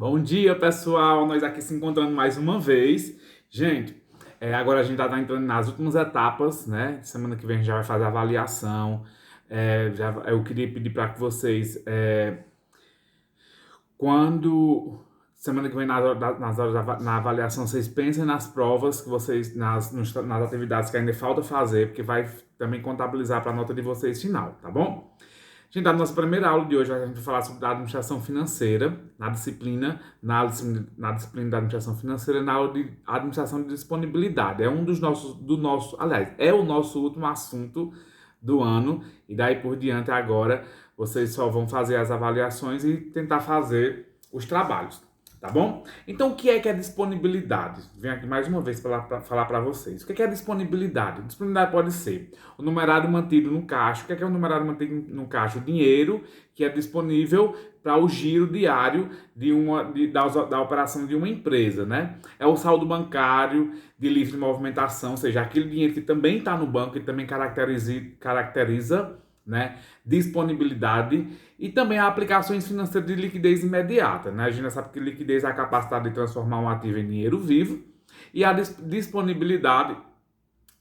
Bom dia, pessoal. Nós aqui se encontrando mais uma vez. Gente, agora a gente está entrando nas últimas etapas, né? Semana que vem a gente já vai fazer a avaliação. Eu queria pedir para que vocês, quando semana que vem na avaliação, vocês pensem nas provas que vocês, nas atividades que ainda falta fazer, porque vai também contabilizar para a nota de vocês final, tá bom? Gente, a nossa primeira aula de hoje a gente vai falar sobre a administração financeira, na disciplina da administração financeira, na aula de administração de disponibilidade. É é o nosso último assunto do ano, e daí por diante agora vocês só vão fazer as avaliações e tentar fazer os trabalhos. Tá bom? Então, o que é disponibilidade? Venho aqui mais uma vez para falar para vocês. O que é disponibilidade? Disponibilidade pode ser o numerário mantido no caixa. O que é o numerário mantido no caixa? O dinheiro que é disponível para o giro diário da operação de uma empresa, né? É o saldo bancário de livre movimentação, ou seja, aquele dinheiro que também está no banco e também caracteriza, né, disponibilidade, e também há aplicações financeiras de liquidez imediata, né? A gente já sabe que liquidez é a capacidade de transformar um ativo em dinheiro vivo, e a disponibilidade,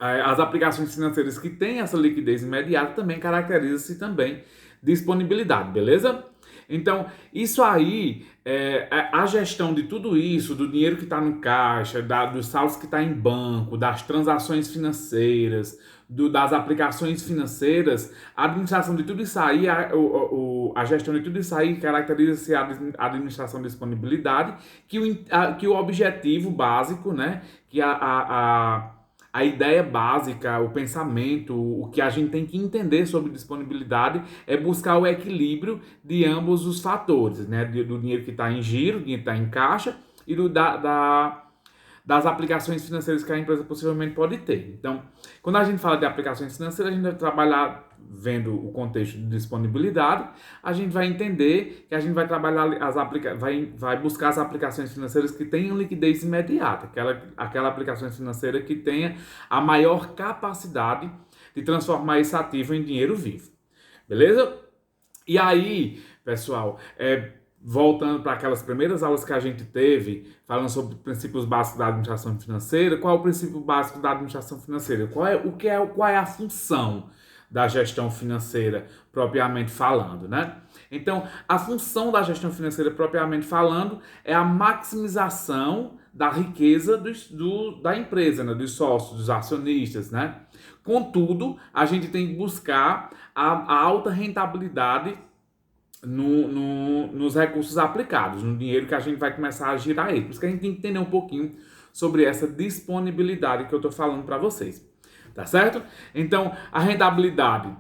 as aplicações financeiras que têm essa liquidez imediata também caracteriza-se também disponibilidade, beleza? Então, isso aí, a gestão de tudo isso, do dinheiro que está no caixa, dos saldos que está em banco, das transações financeiras, das aplicações financeiras, a administração de tudo isso aí, a gestão de tudo isso aí caracteriza-se a administração de disponibilidade, que o objetivo básico, né, que a ideia básica, o pensamento, o que a gente tem que entender sobre disponibilidade é buscar o equilíbrio de ambos os fatores, né? Do dinheiro que está em giro, dinheiro que está em caixa e das aplicações financeiras que a empresa possivelmente pode ter. Então, quando a gente fala de aplicações financeiras, a gente vai trabalhar vendo o contexto de disponibilidade, a gente vai entender que a gente vai trabalhar vai buscar as aplicações financeiras que tenham liquidez imediata, aquela aplicação financeira que tenha a maior capacidade de transformar esse ativo em dinheiro vivo. Beleza? E aí, pessoal, voltando para aquelas primeiras aulas que a gente teve, falando sobre princípios básicos da administração financeira, qual é o princípio básico da administração financeira? Qual é a função da gestão financeira propriamente falando, né? Então, a função da gestão financeira propriamente falando é a maximização da riqueza da empresa, né? Dos sócios, dos acionistas, né? Contudo, a gente tem que buscar a alta rentabilidade nos recursos aplicados, no dinheiro que a gente vai começar a girar aí. Por isso que a gente tem que entender um pouquinho sobre essa disponibilidade que eu estou falando para vocês. Tá certo? Então, a rentabilidade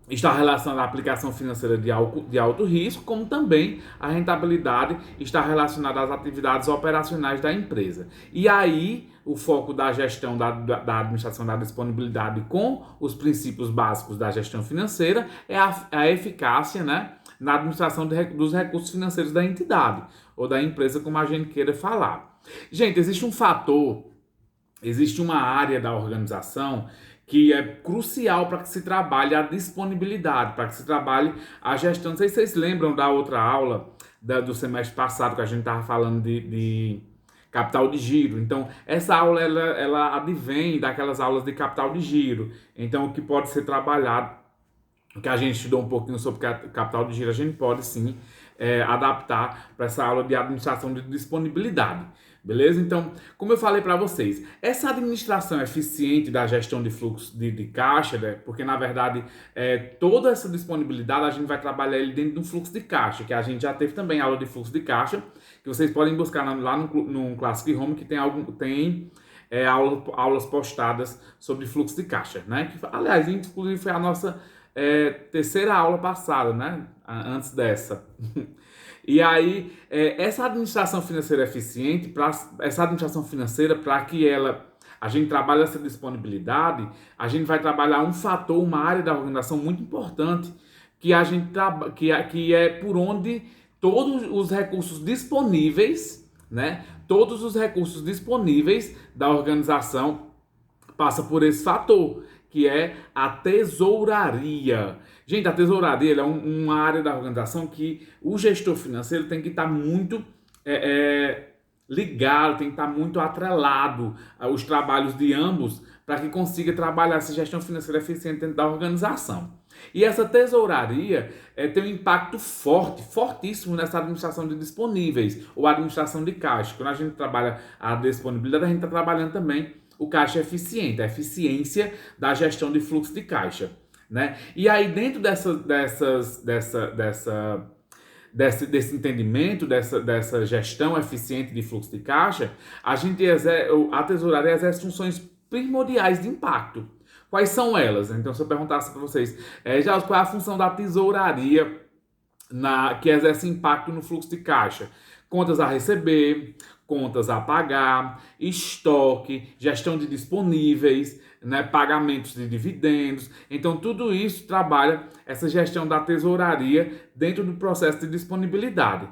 está relacionada à aplicação financeira de alto risco, como também a rentabilidade está relacionada às atividades operacionais da empresa. E aí, o foco da gestão da administração da disponibilidade com os princípios básicos da gestão financeira é a eficácia, né, na administração dos recursos financeiros da entidade ou da empresa, como a gente queira falar. Gente, existe uma área da organização que é crucial para que se trabalhe a disponibilidade, para que se trabalhe a gestão. Não sei se vocês lembram da outra aula do semestre passado, que a gente estava falando de capital de giro. Então, essa aula ela advém daquelas aulas de capital de giro. Então, o que pode ser trabalhado, o que a gente estudou um pouquinho sobre capital de giro, a gente pode sim adaptar para essa aula de administração de disponibilidade. Beleza? Então, como eu falei para vocês, essa administração eficiente da gestão de fluxo de caixa, né? Porque na verdade toda essa disponibilidade a gente vai trabalhar ele dentro de um fluxo de caixa, que a gente já teve também aula de fluxo de caixa, que vocês podem buscar lá no Classic Home, que tem aulas postadas sobre fluxo de caixa, né? Que, aliás, inclusive foi a nossa terceira aula passada, né? Antes dessa. E aí, essa administração financeira eficiente, para que a gente trabalhe essa disponibilidade, a gente vai trabalhar uma área da organização muito importante, que que é por onde todos os recursos disponíveis, né? Todos os recursos disponíveis da organização passam por esse fator, que é a tesouraria. Gente, a tesouraria é uma área da organização que o gestor financeiro tem que estar muito ligado, tem que estar muito atrelado aos trabalhos de ambos para que consiga trabalhar essa gestão financeira eficiente dentro da organização. E essa tesouraria tem um impacto fortíssimo nessa administração de disponíveis ou administração de caixa. Quando a gente trabalha a disponibilidade, a gente está trabalhando também o caixa eficiente, a eficiência da gestão de fluxo de caixa, né? E aí, dentro desse entendimento, dessa gestão eficiente de fluxo de caixa, a tesouraria exerce funções primordiais de impacto. Quais são elas? Então, se eu perguntasse para vocês, qual é a função da tesouraria que exerce impacto no fluxo de caixa? Contas a receber, contas a pagar, estoque, gestão de disponíveis, né, pagamentos de dividendos. Então, tudo isso trabalha essa gestão da tesouraria dentro do processo de disponibilidade.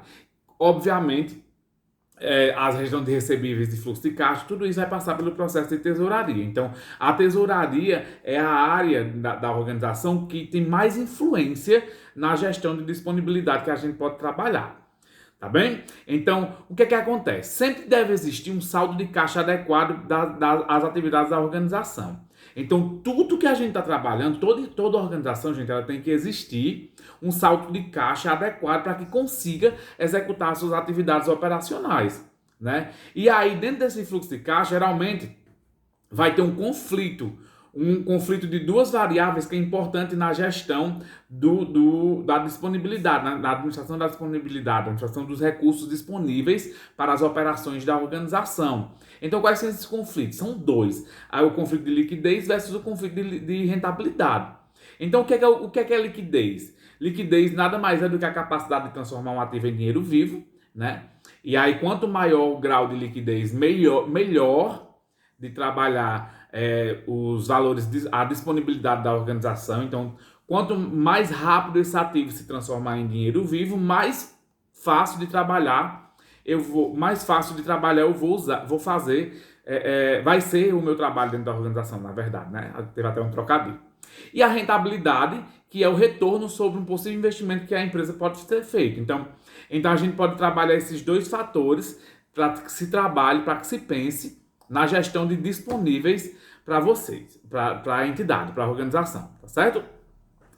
Obviamente, a gestão de recebíveis de fluxo de caixa, tudo isso vai passar pelo processo de tesouraria. Então, a tesouraria é a área da organização que tem mais influência na gestão de disponibilidade que a gente pode trabalhar. Tá bem? Então, o que acontece? Sempre deve existir um saldo de caixa adequado às atividades da organização. Então, tudo que a gente está trabalhando, toda organização, gente, ela tem que existir um saldo de caixa adequado para que consiga executar suas atividades operacionais, né? E aí, dentro desse fluxo de caixa, geralmente, vai ter um conflito de duas variáveis que é importante na gestão da disponibilidade, na administração da disponibilidade, na administração dos recursos disponíveis para as operações da organização. Então, quais são esses conflitos? São dois. O conflito de liquidez versus o conflito de rentabilidade. Então, o que é liquidez? Liquidez nada mais é do que a capacidade de transformar um ativo em dinheiro vivo, né? E aí, quanto maior o grau de liquidez, melhor de trabalhar os valores, a disponibilidade da organização. Então, quanto mais rápido esse ativo se transformar em dinheiro vivo, mais fácil de trabalhar eu vou fazer, vai ser o meu trabalho dentro da organização, na verdade, né? Teve até um trocadilho. E a rentabilidade, que é o retorno sobre um possível investimento que a empresa pode ter feito. Então a gente pode trabalhar esses dois fatores para que se trabalhe, para que se pense na gestão de disponíveis para vocês, para a entidade, para a organização, tá certo?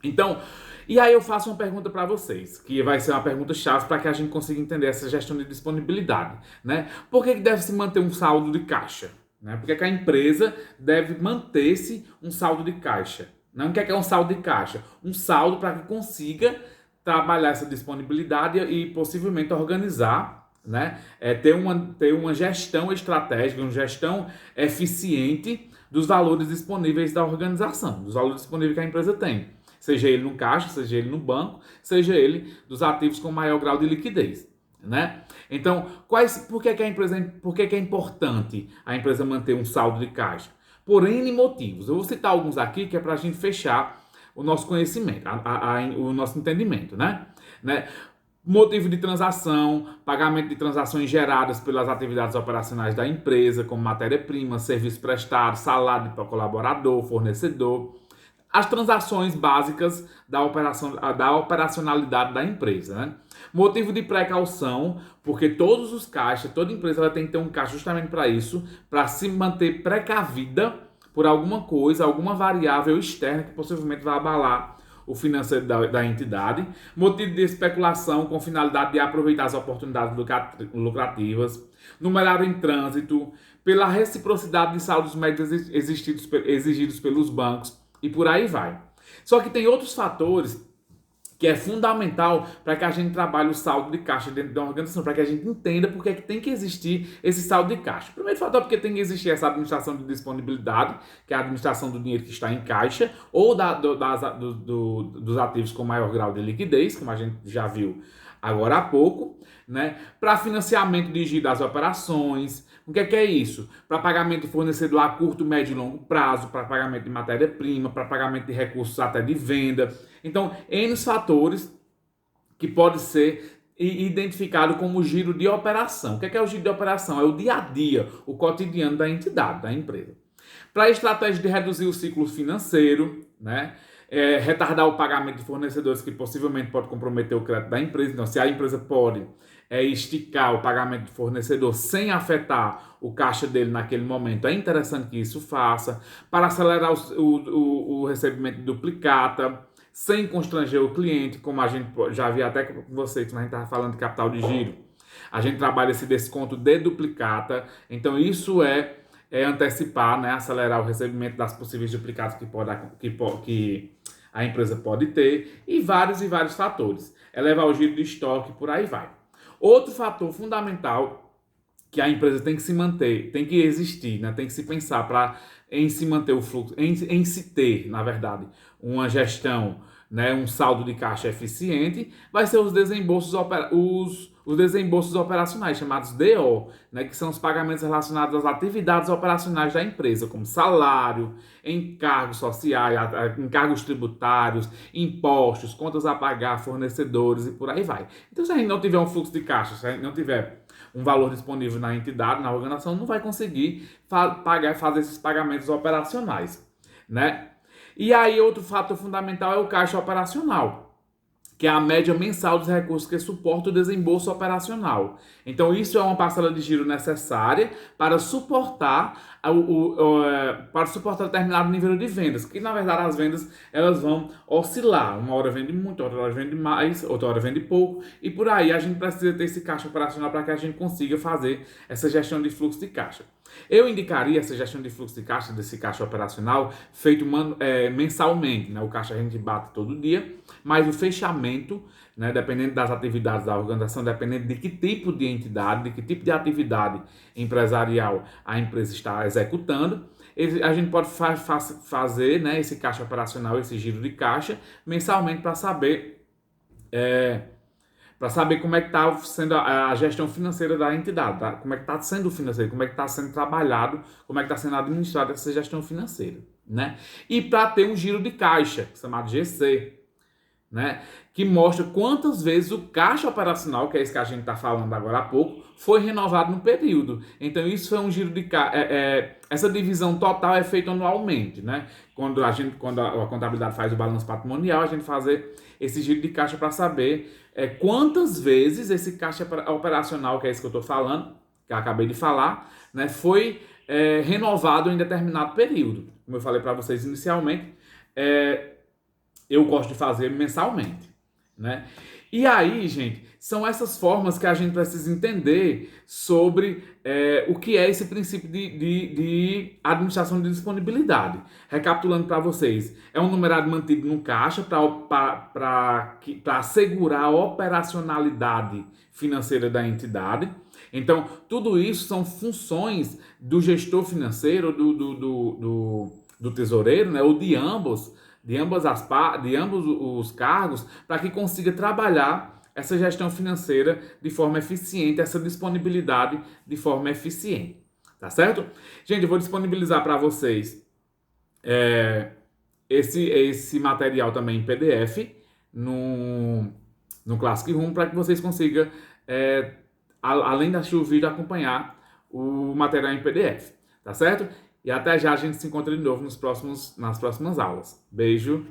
Então, e aí eu faço uma pergunta para vocês, que vai ser uma pergunta chave para que a gente consiga entender essa gestão de disponibilidade, né? Por que deve se manter um saldo de caixa? Né? Por que a empresa deve manter-se um saldo de caixa? Não, o que é um saldo de caixa? Um saldo para que consiga trabalhar essa disponibilidade e possivelmente organizar, né? Ter uma gestão estratégica, uma gestão eficiente dos valores disponíveis da organização, dos valores disponíveis que a empresa tem. Seja ele no caixa, seja ele no banco, seja ele dos ativos com maior grau de liquidez, né? Então, por que é importante a empresa manter um saldo de caixa? Por N motivos. Eu vou citar alguns aqui que é para a gente fechar o nosso conhecimento, o nosso entendimento, né? Motivo de transação, pagamento de transações geradas pelas atividades operacionais da empresa, como matéria-prima, serviço prestado, salário para colaborador, fornecedor. As transações básicas da operacionalidade da empresa, né? Motivo de precaução, porque todos os caixas, toda empresa ela tem que ter um caixa justamente para isso, para se manter precavida por alguma coisa, alguma variável externa que possivelmente vai abalar o financeiro da entidade. Motivo de especulação com finalidade de aproveitar as oportunidades lucrativas. Numerário em trânsito, pela reciprocidade de saldos médios exigidos pelos bancos. E por aí vai. Só que tem outros fatores que é fundamental para que a gente trabalhe o saldo de caixa dentro da organização, para que a gente entenda por que é que tem que existir esse saldo de caixa. O primeiro fator é porque tem que existir essa administração de disponibilidade, que é a administração do dinheiro que está em caixa, ou dos ativos com maior grau de liquidez, como a gente já viu agora há pouco, né? Para financiamento dirigido às operações. O que é isso? Para pagamento de fornecedor a curto, médio e longo prazo, para pagamento de matéria-prima, para pagamento de recursos até de venda. Então, N fatores que pode ser identificado como giro de operação. O que é o giro de operação? É o dia a dia, o cotidiano da entidade, da empresa. Para a estratégia de reduzir o ciclo financeiro, né? Retardar o pagamento de fornecedores que possivelmente pode comprometer o crédito da empresa. Então, se a empresa pode esticar o pagamento do fornecedor sem afetar o caixa dele naquele momento, é interessante que isso faça. Para acelerar o recebimento de duplicata, sem constranger o cliente, como a gente já viu até com vocês, quando a gente estava falando de capital de giro. A gente trabalha esse desconto de duplicata, então isso é antecipar, né, acelerar o recebimento das possíveis duplicatas que a empresa pode ter, e vários fatores. Elevar o giro de estoque, por aí vai. Outro fator fundamental que a empresa tem que se manter, tem que existir, né, tem que se pensar em se manter o fluxo, em se ter, na verdade, uma gestão, né, um saldo de caixa eficiente, vai ser os desembolsos operacionais, chamados DO, né, que são os pagamentos relacionados às atividades operacionais da empresa, como salário, encargos sociais, encargos tributários, impostos, contas a pagar, fornecedores e por aí vai. Então, se a gente não tiver um fluxo de caixa, se a gente não tiver um valor disponível na entidade, na organização, não vai conseguir fazer esses pagamentos operacionais, né? E aí, outro fator fundamental é o caixa operacional, que é a média mensal dos recursos que suporta o desembolso operacional. Então, isso é uma parcela de giro necessária para suportar determinado nível de vendas, que na verdade as vendas elas vão oscilar. Uma hora vende muito, outra hora vende mais, outra hora vende pouco, e por aí a gente precisa ter esse caixa operacional para que a gente consiga fazer essa gestão de fluxo de caixa. Eu indicaria essa gestão de fluxo de caixa, desse caixa operacional, feito mensalmente, né? O caixa a gente bate todo dia, mas o fechamento, né, dependendo das atividades da organização, dependendo de que tipo de entidade, de que tipo de atividade empresarial a empresa está executando, a gente pode fazer, né, esse caixa operacional, esse giro de caixa, mensalmente para saber como é que está sendo a gestão financeira da entidade, tá? Como é que está sendo o financeiro, como é que está sendo trabalhado, como é que está sendo administrada essa gestão financeira, né? E para ter um giro de caixa, chamado GC, né? Que mostra quantas vezes o caixa operacional, que é esse que a gente está falando agora há pouco, foi renovado no período. Então isso é um giro de caixa. Essa divisão total é feita anualmente, né? Quando a contabilidade faz o balanço patrimonial, a gente faz esse giro de caixa para saber quantas vezes esse caixa operacional, que é esse que eu estou falando, que eu acabei de falar, né, foi renovado em determinado período. Como eu falei para vocês inicialmente, eu gosto de fazer mensalmente, né? E aí, gente, são essas formas que a gente precisa entender sobre o que é esse princípio de administração de disponibilidade. Recapitulando para vocês, é um numerário mantido no caixa para assegurar a operacionalidade financeira da entidade. Então, tudo isso são funções do gestor financeiro, do tesoureiro, né, ou de ambos os cargos, para que consiga trabalhar essa gestão financeira de forma eficiente, essa disponibilidade de forma eficiente. Tá certo? Gente, eu vou disponibilizar para vocês esse material também em PDF no Classic Room, para que vocês consigam, além de assistir o vídeo, acompanhar o material em PDF. Tá certo? E até já, a gente se encontra de novo nas próximas aulas. Beijo!